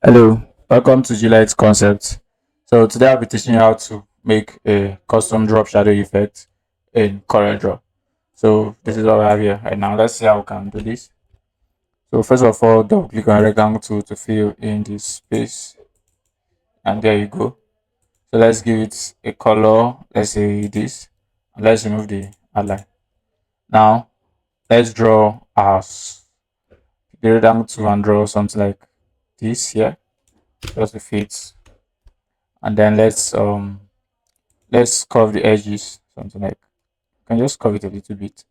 Hello, welcome to G-Lite Concepts. So today I'll be teaching you how to make a custom drop shadow effect in CorelDRAW. So this is what we have here right now. Let's see how we can do this. So first of all, double click on rectangle tool to fill in this space, and there you go. So let's give it a color. Let's say this, and let's remove the outline. Now let's draw the rectangle tool and draw something like this here, just to fit, and then let's curve the edges, something like, you can just curve it a little bit.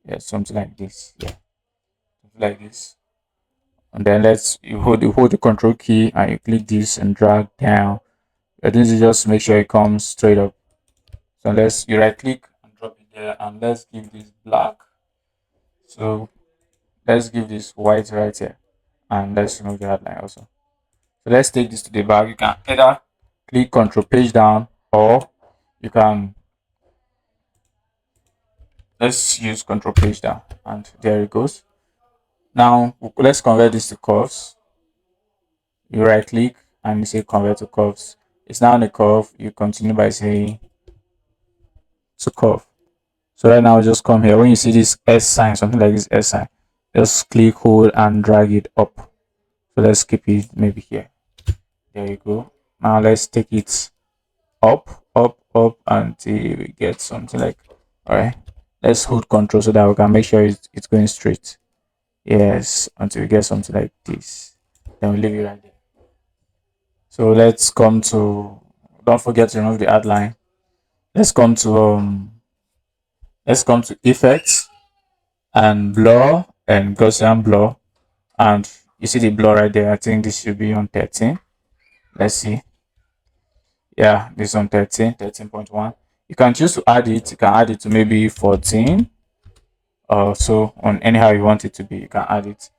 Yeah, something like this. Yeah, something like this. And then you hold the control key and you click this and drag down. But this is just make sure it comes straight up. So let's you right click and drop it there, and let's give this black. So let's give this white right here, and let's remove the outline also. So let's take this to the back. You can either click control page down, or you can let's use control page down, and there it goes. Now let's convert this to curves. You right click and you say convert to curves. It's now on a curve. You continue by saying to curve. So right now just come here. When you see this S sign, something like this S sign, just click, hold, and drag it up. So let's keep it maybe here. There you go. Now let's take it up until we get something like, all right. Let's hold control so that we can make sure it's going straight. Yes, until we get something like this. Then we leave it right there. So don't forget to remove the outline. Let's come to effects and blur and Gaussian blur. And you see the blur right there. I think this should be on 13. Let's see. Yeah, this is on 13.1. You can choose to add it. You can add it to maybe 14 or so, on anyhow you want it to be. You can add it.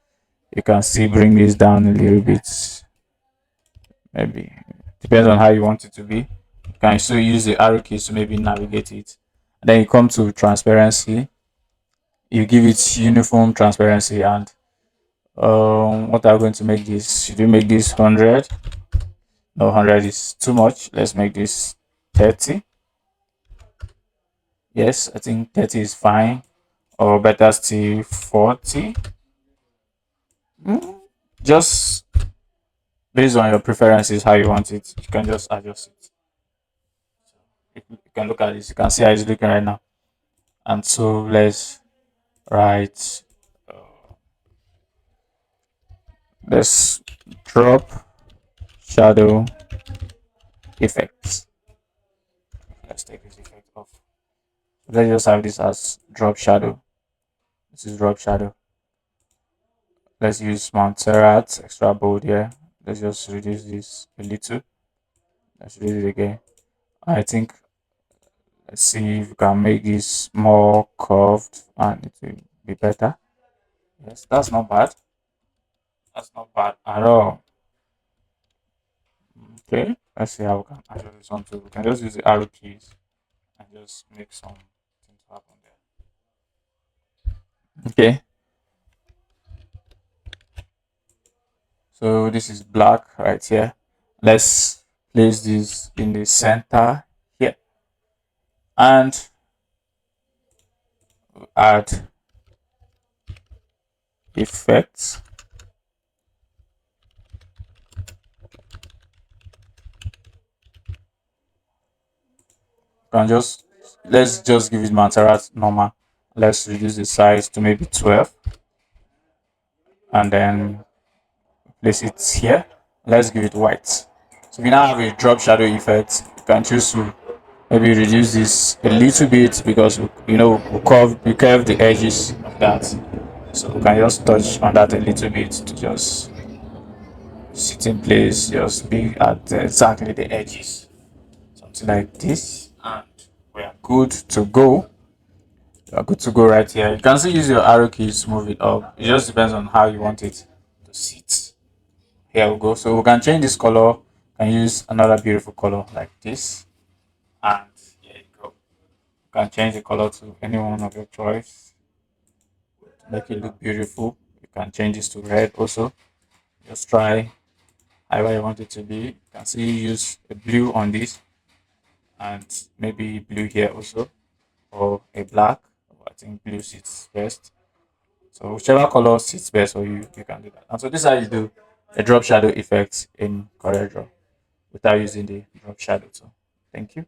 You can see bring this down a little bit. Maybe depends on how you want it to be. You can still use the arrow keys to maybe navigate it. And then you come to transparency. You give it uniform transparency, and what are we going to make this? Should we make this 100? No, 100 is too much. Let's make this 30. Yes, I think 30 is fine, or better still 40. Mm, Just based on your preferences, how you want it, you can just adjust it. You can look at this. You can see how it's looking right now. And so let's write. Let's drop shadow effects. Let's take this effect off. Let's just have this as drop shadow. This is drop shadow. Let's use Mount Serrat extra bold here. Let's just reduce this a little. Let's reduce it again. I think, let's see if we can make this more curved and it will be better. Yes, that's not bad. That's not bad at all. Okay, let's see how we can adjust this one too. We can just use the arrow keys and just make some things happen there. Okay, so this is black right here. Let's place this in the center here and add effects. Can just Let's just give it Mantarat normal. Let's reduce the size to maybe 12, and then place it here. Let's give it white. So we now have a drop shadow effect. You can choose to maybe reduce this a little bit, because we curve the edges of that. So we can just touch on that a little bit to just sit in place, just be at exactly the edges. Something like this. And we are good to go. You are good to go right here. You can still use your arrow keys to move it up. It just depends on how you want it to sit. Here we go. So we can change this color. Can use another beautiful color like this. And here you go. You can change the color to any one of your choice to make it look beautiful. You can change this to red also. Just try however you want it to be. You can see use a blue on this and maybe blue here also, or a black. I think blue sits best. So whichever color sits best for you, you can do that. And so this is how you do a drop shadow effect in CorelDRAW without using the drop shadow tool. Thank you.